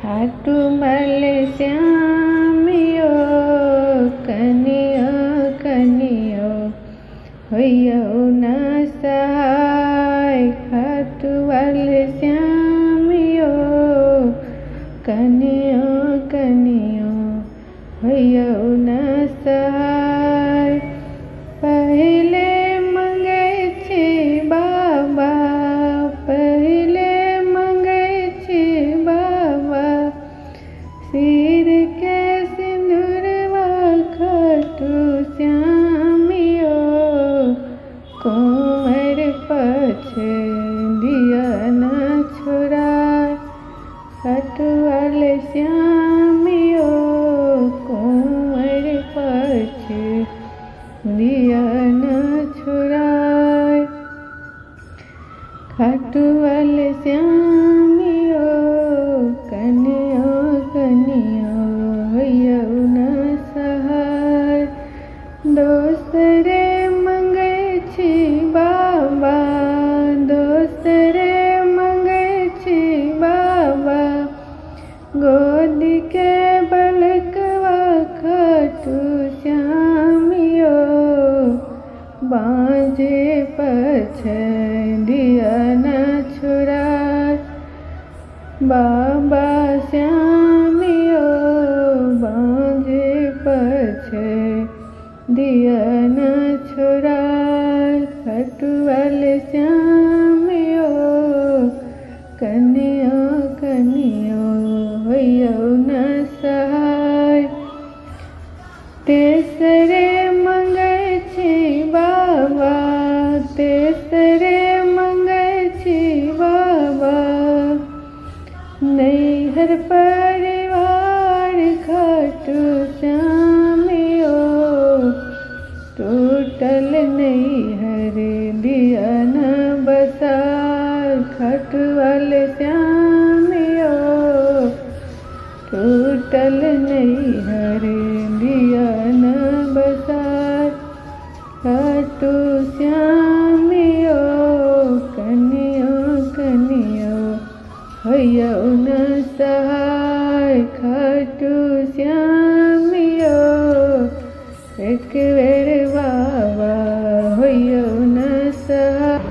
खाटू मल श्यामियो कनियो कनियो होइयो न सहाय। खाटू मल श्यामियो कनियो कनियो होइयो न सहाय। पहिले मंगे छी बाबा, पहिले मंगे छी बाबा, सिर के सिंदूरवा खाटू श्यामियो कुंवर पछे दिया न छुड़ाय। खाटू मल श्यामियो कुंवर पछे दिया न छुड़ाय। खाटू मल श्यामियो कनियो कनियो होइयो न सहाय। दोसरे मंगे छी बाबा, दोसरे मंगे छी बाबा, गोद के बलकवा खाटू श्यामियो बाजे पछे दिया न छुड़ाय। बाबा श्यामियो बाजे पछे दिया न छुड़ाय। खाटू मल श्यामियो कनियो कनियो होइयो न सहाय। तेसरे मंगे छी बाबा, तेसरे मंगे छी बाबा, नैहर परिवार खाटू श्यामियो टूटल नैहर दिया न बसाय। खाटू मल श्यामियो टूटल नैहर दिया न बसाय। खाटू श्यामियो कनियो कनियो होइयो न सहाय। खाटू श्यामियो एक बेर बाबा होइयो न सहाय।